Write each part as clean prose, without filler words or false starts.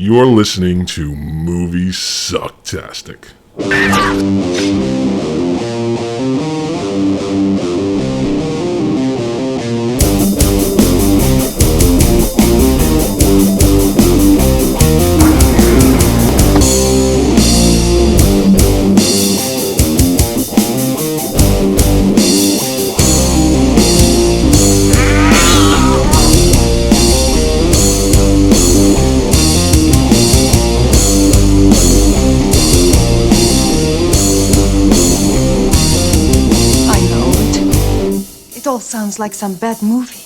You're listening to Moviesucktastic. It all sounds like some bad movie.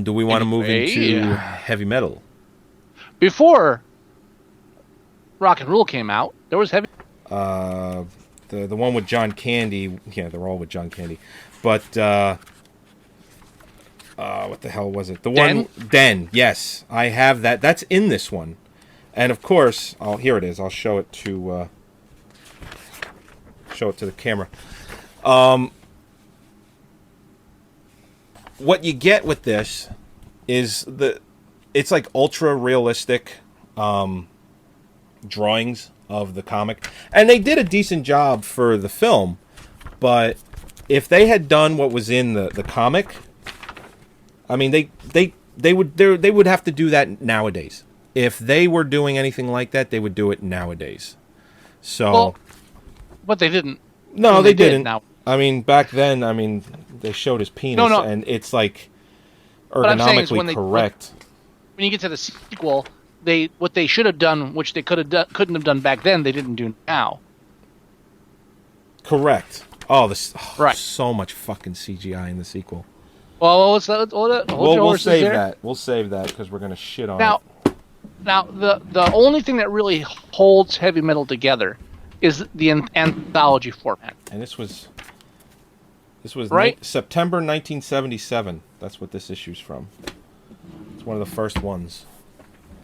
Do we want to move into heavy metal? Before Rock and Roll came out, there was heavy. The one with John Candy. Yeah, they're all with John Candy. But what the hell was it? The one Den. Yes, I have that. That's in this one. And of course, here it is. I'll show it to the camera. What you get with this is it's like ultra realistic drawings of the comic, and they did a decent job for the film. But if they had done what was in the comic, I mean, they would have to do that nowadays. If they were doing anything like that, they would do it nowadays. So, but they didn't. No, they didn't. Now. I mean, back then, they showed his penis, and it's like ergonomically correct. When you get to the sequel, what they should have done, which they couldn't have done back then, they didn't do now. Correct. Right. So much fucking CGI in the sequel. Well, we'll save that. We'll save that because we're gonna shit on it. Now, the only thing that really holds heavy metal together is the anthology format. And this was right? September 1977. That's what this issue's from. It's one of the first ones.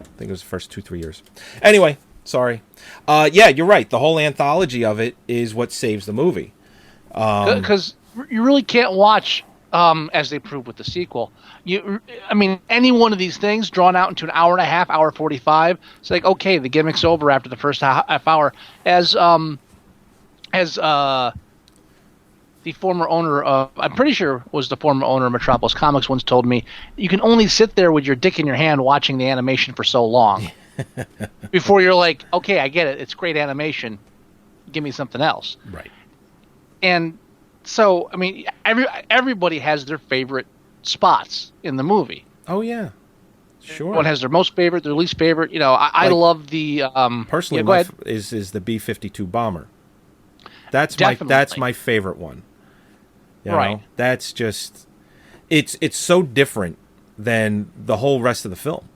I think it was the first 2-3 years. Anyway, sorry. Yeah, you're right. The whole anthology of it is what saves the movie. Because you really can't watch, as they proved with the sequel. Any one of these things drawn out into an hour and a half, hour 45. It's like, okay, the gimmick's over after the first half hour. As the former owner of, I'm pretty sure was the former owner of Metropolis Comics once told me, you can only sit there with your dick in your hand watching the animation for so long before you're like, okay, I get it. It's great animation. Give me something else. Right. And so, everybody has their favorite spots in the movie. Oh, yeah. Sure. One has their most favorite, their least favorite. I love the... personally, go ahead. is the B-52 bomber. That's my favorite one. You right. know? That's just... It's so different than the whole rest of the film.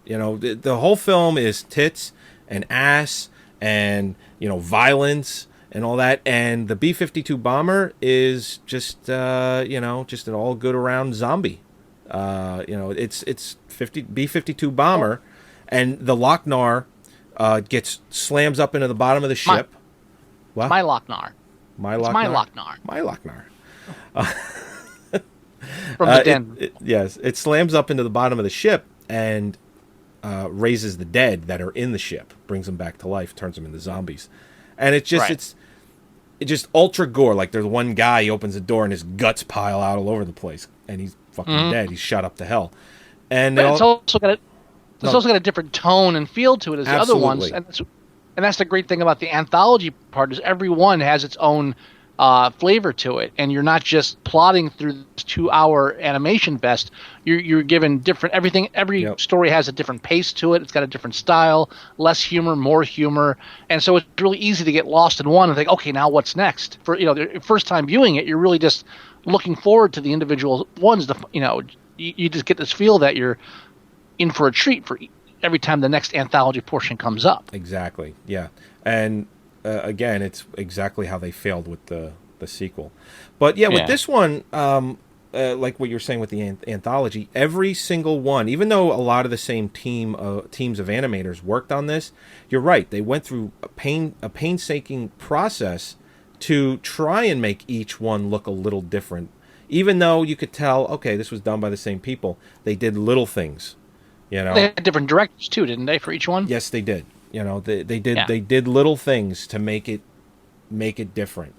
The whole film is tits and ass and, violence and all that, and the B-52 bomber is just just an all good around zombie. It's B-52 bomber, and the Lochnar slams up into the bottom of the ship. What? My Lochnar. My Lochnar. My Lochnar. From the den. Yes, it slams up into the bottom of the ship and raises the dead that are in the ship, brings them back to life, turns them into zombies, and it's just ultra gore. Like there's one guy, he opens the door and his guts pile out all over the place, and he's fucking dead. He's shot up to hell. And it's also got a different tone and feel to it as the other ones. And that's the great thing about the anthology part is every one has its own flavor to it, and you're not just plodding through this 2-hour animation fest. You're given different everything. Every story has a different pace to it. It's got a different style, less humor, more humor, and so it's really easy to get lost in one and think, okay, now what's next? For the first time viewing it, you're really just looking forward to the individual ones. You just get this feel that you're in for a treat for every time the next anthology portion comes up. Exactly. Yeah, and again, it's exactly how they failed with the sequel. But with this one, like what you're saying with the anthology, every single one, even though a lot of the same teams of animators worked on this, you're right. They went through a painstaking process to try and make each one look a little different. Even though you could tell, okay, this was done by the same people, they did little things, you know. They had different directors too, didn't they, for each one? Yes, they did. You know, they did little things to make it different.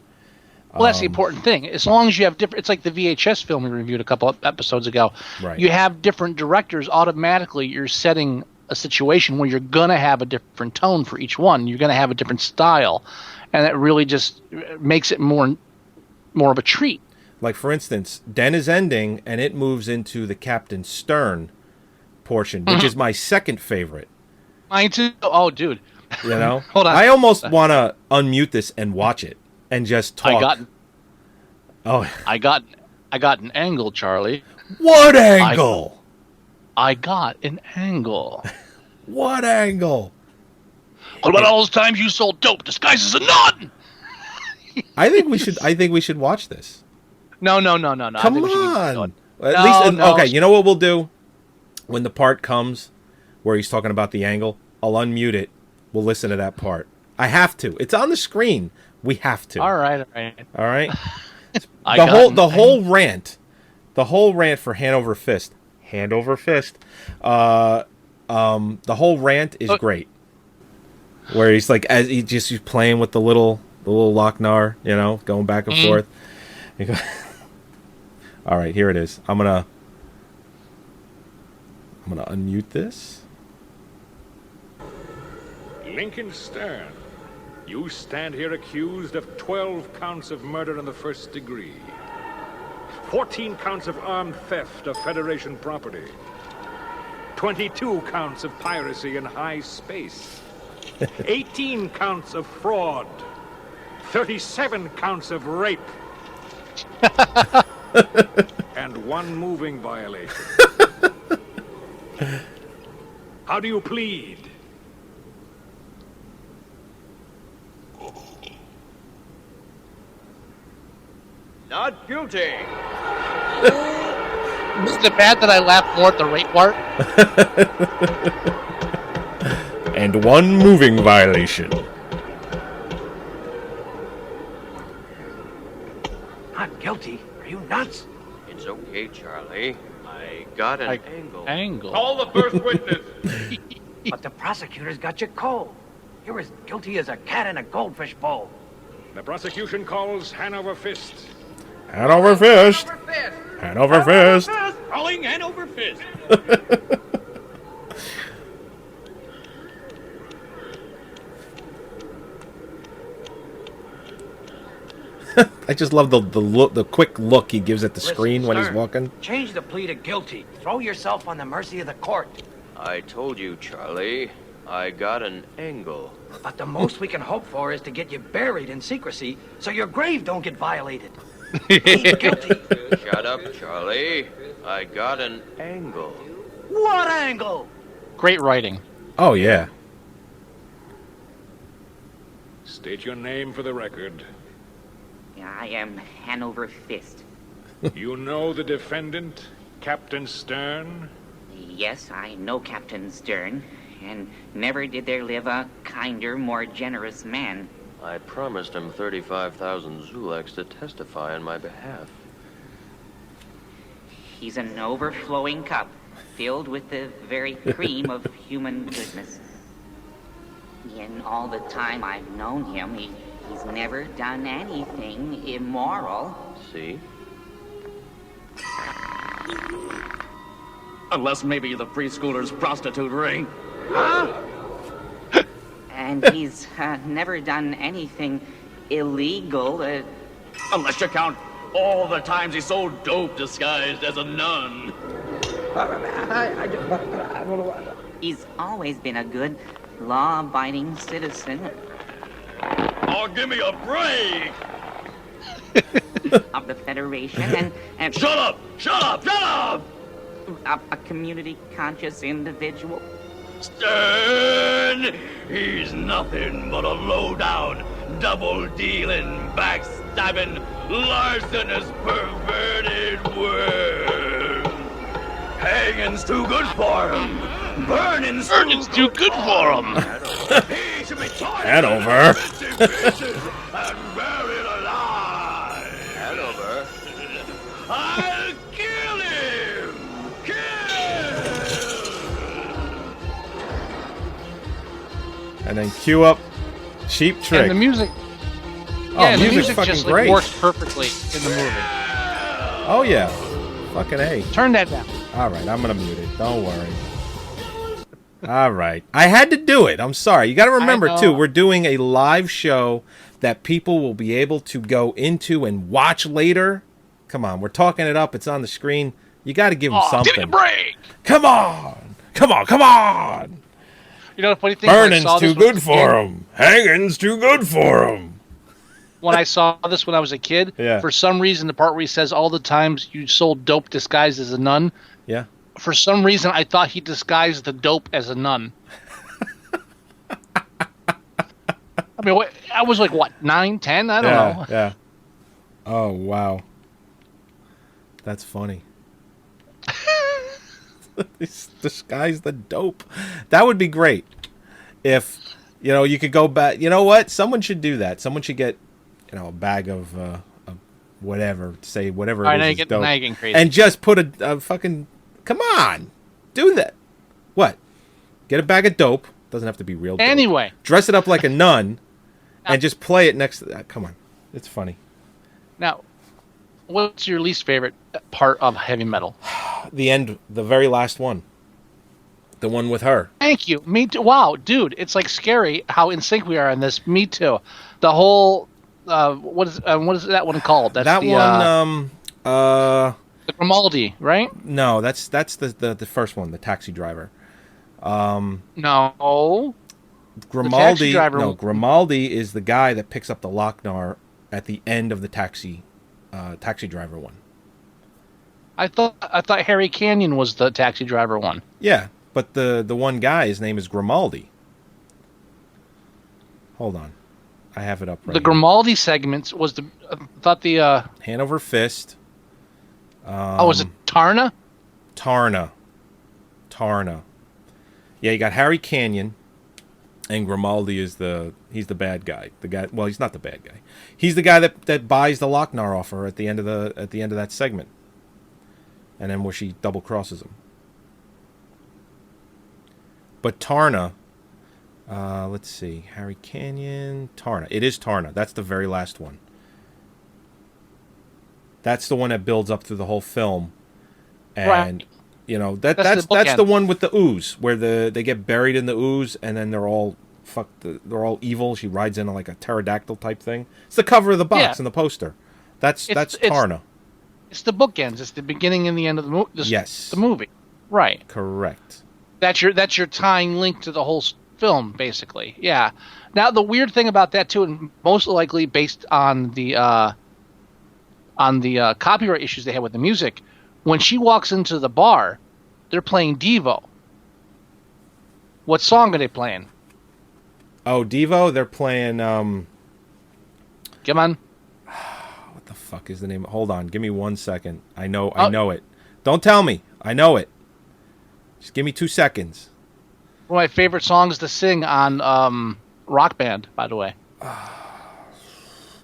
Well, that's the important thing. As long as you have different, it's like the VHS film we reviewed a couple of episodes ago. Right. You have different directors, automatically you're setting a situation where you're going to have a different tone for each one. You're going to have a different style. And that really just makes it more of a treat. Like, for instance, Den is ending, and it moves into the Captain Stern portion, which is my second favorite. Mine too. Oh, dude. You know? Hold on. I almost want to unmute this and watch it and just talk. I got an angle, Charlie. What angle? I got an angle. What angle? What about all those times you sold dope disguised as a nun? I think we should watch this. No. Come on. Okay, you know what we'll do? When the part comes where he's talking about the angle, I'll unmute it. We'll listen to that part. I have to. It's on the screen. We have to. All right. The whole rant for Hand Over Fist. The whole rant is great. Where he's like, as he's playing with the little Lochnar, you know, going back and forth. All right, here it is. I'm gonna unmute this. Lincoln Stern, you stand here accused of 12 counts of murder in the first degree, 14 counts of armed theft of Federation property, 22 counts of piracy in high space, 18 counts of fraud, 37 counts of rape, and 1 moving violation. How do you plead? Not guilty. Is it bad that I laughed more at the rape part? And 1 moving violation. Not guilty? Are you nuts? It's okay, Charlie. I got an angle. Call the first witness. But the prosecutor's got you cold. You're as guilty as a cat in a goldfish bowl. The prosecution calls Hanover Fist. Hanover Fist. Hanover Fist. Calling Hanover Fist. I just love the quick look he gives at the screen when he's walking. Change the plea to guilty. Throw yourself on the mercy of the court. I told you, Charlie. I got an angle. But the most we can hope for is to get you buried in secrecy so your grave don't get violated. Plead guilty. Shut up, Charlie. I got an angle. What angle? Great writing. Oh, yeah. State your name for the record. I am Hanover Fist. You know the defendant, Captain Stern? Yes, I know Captain Stern, and never did there live a kinder, more generous man. I promised him 35,000 Zuleks to testify on my behalf. He's an overflowing cup, filled with the very cream of human goodness. In all the time I've known him, he's never done anything immoral. See? Unless maybe the preschooler's prostitute ring. And he's never done anything illegal. Unless you count all the times he sold dope disguised as a nun. He's always been a good, law-abiding citizen. Oh, give me a break! Of the Federation and Shut up! Shut up! Shut up! a community-conscious individual. Stern! He's nothing but a low-down, double-dealing, backstabbing, larcenous, perverted worm. Hanging's too good for him. Burning's too good for him. He should be torn Hanover. into pieces and buried And then cue up Cheap Trick. And the music. Oh, Yeah, the music's music fucking just great. like, works perfectly in the movie. Oh, yeah. Fucking A. Turn that down. All right, I'm going to mute it. Don't worry. All right. I had to do it. I'm sorry. You got to remember, too, we're doing a live show that people will be able to go into and watch later. Come on. We're talking it up. It's on the screen. You got to give them something. Give me a break. Come on. Come on. Come on. You know the funny thing? Burning's too good for him. Hanging's too good for him. When I saw this when I was a kid, for some reason, the part where he says all the times you sold dope disguised as a nun, for some reason, I thought he disguised the dope as a nun. I mean, I was like, what, 9, 10? I don't know. Yeah. Oh, wow. That's funny. Disguise the dope. That would be great. If, you could go back. You know what? Someone should do that. Someone should get, a bag of whatever. Say whatever it is dope. Now you're getting crazy. And just put a fucking... Come on. Do that. What? Get a bag of dope. Doesn't have to be real dope. Anyway. Dress it up like a nun and just play it next to that. Come on. It's funny. Now, what's your least favorite part of heavy metal? The end, the very last one. The one with her. Thank you. Me too. Wow, dude, it's like scary how in sync we are in this. Me too. The whole, what is that one called? That's the Grimaldi, right? No, that's the first one, the taxi driver. No. Grimaldi. Grimaldi is the guy that picks up the Lochnar at the end of the taxi driver one. I thought Harry Canyon was the taxi driver one. Yeah, but the one guy, his name is Grimaldi. Hold on, I have it up right. The Grimaldi segments was the Hanover Fist. Was it Tarna? Tarna. Yeah, you got Harry Canyon, and Grimaldi is he's the bad guy. The guy. Well, he's not the bad guy. He's the guy that buys the Lochnar off her at the end of that segment, and then where she double crosses him. But Tarna, let's see, Harry Canyon, Tarna. It is Tarna. That's the very last one. That's the one that builds up through the whole film, and that's the one with the ooze where they get buried in the ooze and then they're all they're all evil. She rides in like a pterodactyl type thing. It's the cover of the box and the poster. That's Tarna. It's the bookends. It's the beginning and the end of the movie. Yes, the movie. Right. Correct. That's your tying link to the whole film, basically. Yeah. Now the weird thing about that too, and most likely based on the copyright issues they had with the music, when she walks into the bar, they're playing Devo. What song are they playing? Oh, Devo, they're playing Come on. What the fuck is the name? Hold on, give me 1 second. I know it. Don't tell me. I know it. Just give me 2 seconds. One of my favorite songs to sing on Rock Band, by the way.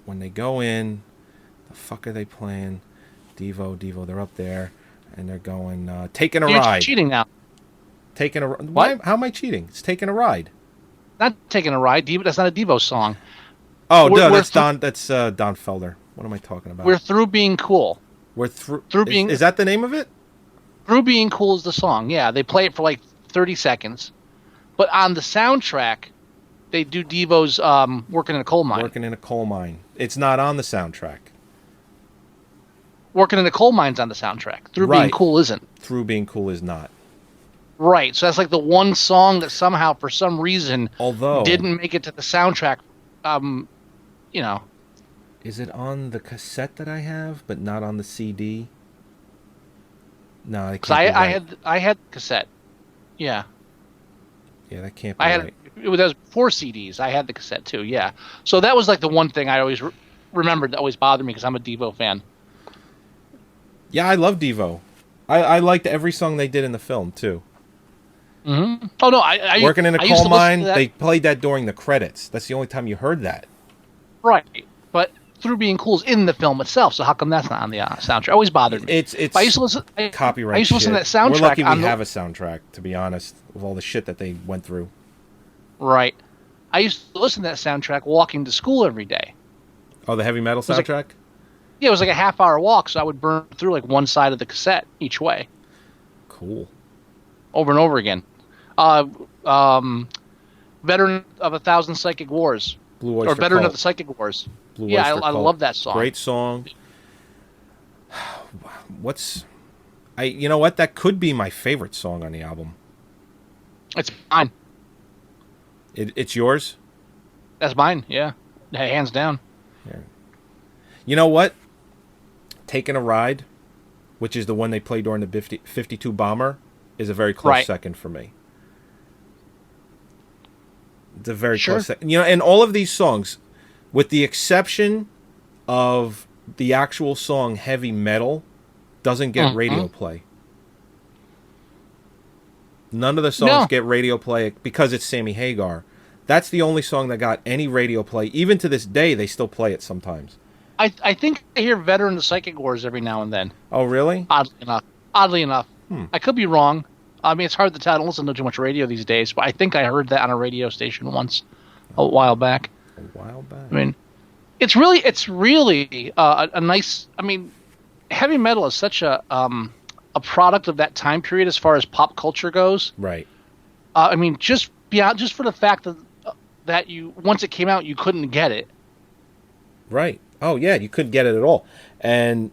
When they go in, the fuck are they playing? Devo, they're up there, and they're going, Taking a Ride. You're cheating now. Taking a Ride. What? How am I cheating? It's Taking a Ride. Not Taking a Ride. Devo, that's not a Devo song. Oh, no, that's Don Felder. What am I talking about? We're Through Being Cool. We're through being. Is that the name of it? Through Being Cool is the song. Yeah, they play it for like 30 seconds. But on the soundtrack, they do Devo's Working in a Coal Mine. Working in a Coal Mine. It's not on the soundtrack. Working in a Coal Mine's on the soundtrack. Through Being Cool isn't. Through Being Cool is not. Right. So that's like the one song that somehow, for some reason, didn't make it to the soundtrack. Is it on the cassette that I have, but not on the CD? No, I can't. I had cassette. Yeah. Yeah, that can't be right. It was 4 CDs. I had the cassette too. Yeah. So that was like the one thing I always remembered that always bothered me because I'm a Devo fan. Yeah, I love Devo. I liked every song they did in the film too. Mm-hmm. Oh no, I Working in a Coal Mine. They played that during the credits. That's the only time you heard that. Right, but Through Being Cool is in the film itself. So how come that's not on the soundtrack? Always bothered me. It's I used to listen. Copyright. I used to listen to that soundtrack. We're lucky we have a soundtrack, to be honest, with all the shit that they went through. Right. I used to listen to that soundtrack walking to school every day. Oh, the heavy metal soundtrack? Yeah, it was like a half-hour walk, so I would burn through like one side of the cassette each way. Cool. Over and over again. Veteran of 1,000 Psychic Wars. Blue Oyster Or Veteran Cult. of the Psychic Wars. Blue Yeah, Oyster I Cult. love that song. Great song. You know what? That could be my favorite song on the album. It's mine. It's yours? That's mine, yeah. Hands down. Yeah. You know what? Taking a Ride, which is the one they played during the 52 Bomber, is a very close second for me. It's a very close second. You know, and all of these songs, with the exception of the actual song Heavy Metal, doesn't get radio play. None of the songs get radio play because it's Sammy Hagar. That's the only song that got any radio play. Even to this day, they still play it sometimes. I think I hear Veteran of the Psychic Wars every now and then. Oh, really? Oddly enough. I could be wrong. I mean, it's hard to tell. I don't listen to too much radio these days, but I think I heard that on a radio station once, a while back. I mean, it's really a nice. I mean, heavy metal is such a product of that time period as far as pop culture goes. Right. I mean, just for the fact that you once it came out, you couldn't get it. Right. Oh yeah, you couldn't get it at all, and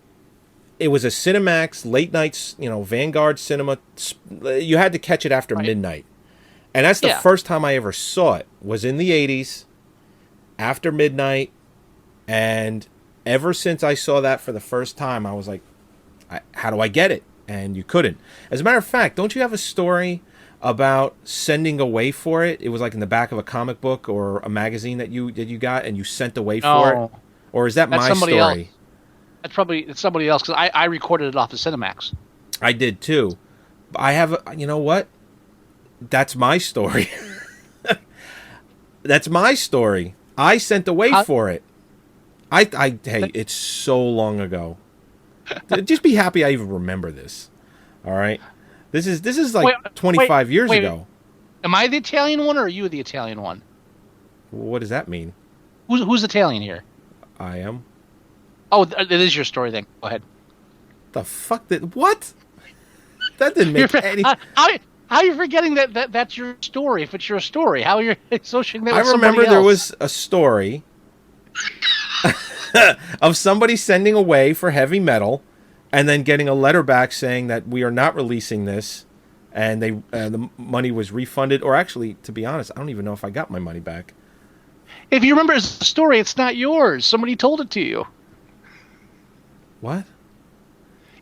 it was a Cinemax late nights, Vanguard Cinema. You had to catch it after midnight, and that's the first time I ever saw it. Was in the 80s, after midnight, and ever since I saw that for the first time, I was like, "How do I get it?" And you couldn't. As a matter of fact, don't you have a story about sending away for it? It was like in the back of a comic book or a magazine that you got, and you sent away for it. Or is that my story? Else. It's somebody else, because I recorded it off of Cinemax. I did too. I have, you know what? That's my story. That's my story. I sent away for it. Hey, it's so long ago. Just be happy I even remember this. All right? This is like 25 years ago. Am I the Italian one, or are you the Italian one? What does that mean? Who's Italian here? I am. Oh, it is your story then. Go ahead. The fuck? What? That didn't make any... How are you forgetting that's your story? If it's your story, how are you associating that with somebody else? I remember there was a story of somebody sending away for heavy metal and then getting a letter back saying that we are not releasing this, and the money was refunded. Or actually, to be honest, I don't even know if I got my money back. If you remember the story, it's not yours. Somebody told it to you. What?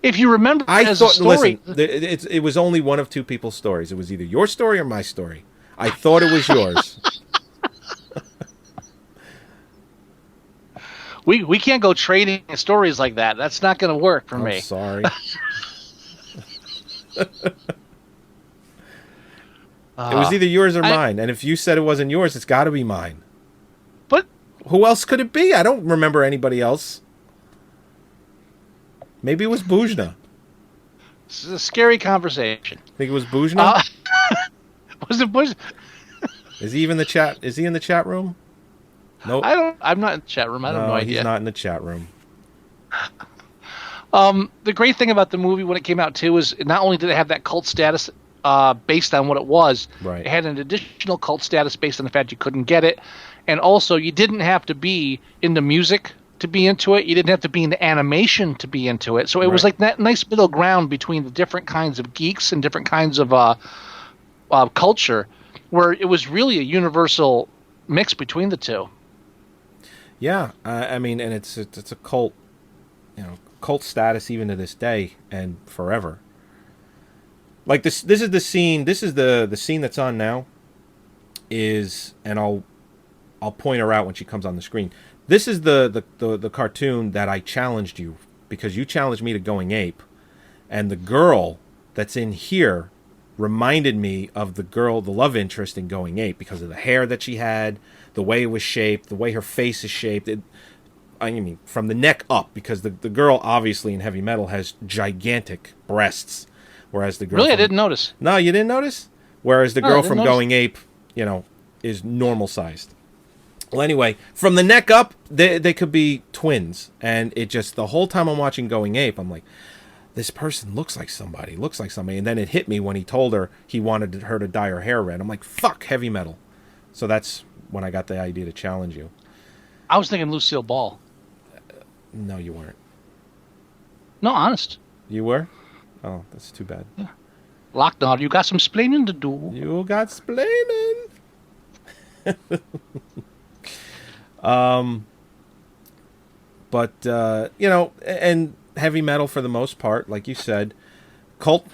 If you remember a story... Listen, it was only one of two people's stories. It was either your story or my story. I thought it was yours. We can't go trading stories like that. That's not going to work for me. I'm sorry. It was either yours or mine. And if you said it wasn't yours, it's got to be mine. But who else could it be? I don't remember anybody else. Maybe it was Bujna. This is a scary conversation. Think it was Bujna? Was it Bujna? Is he even the chat? Is he in the chat room? Nope. I'm not in the chat room. I have no idea. He's not in the chat room. The great thing about the movie when it came out too is not only did it have that cult status based on what it was, it had an additional cult status based on the fact you couldn't get it, and also you didn't have to be into music to be into it. You didn't have to be into animation to be into it. So it was like that nice middle ground between the different kinds of geeks and different kinds of culture, where it was really a universal mix between the two. Yeah, I mean, and it's a cult, cult status even to this day and forever. Like this is the scene. This is the scene that's on now. And I'll point her out when she comes on the screen. This is the cartoon that I challenged you, because you challenged me to Going Ape, and the girl that's in here reminded me of the love interest in Going Ape, because of the hair that she had, the way it was shaped, the way her face is shaped. I mean, from the neck up, because the girl obviously in heavy metal has gigantic breasts, whereas the girl I didn't notice. No, you didn't notice? Whereas the girl from Going Ape, is normal sized. Well, anyway, from the neck up, they could be twins. And it just, the whole time I'm watching Going Ape, I'm like, this person looks like somebody. And then it hit me when he told her he wanted her to dye her hair red. I'm like, fuck, Heavy Metal. So that's when I got the idea to challenge you. I was thinking Lucille Ball. No, you weren't. No, honest. You were? Oh, that's too bad. Yeah. Lockdown, you got some splaining to do. You got splaining. But, and Heavy Metal for the most part, like you said, cult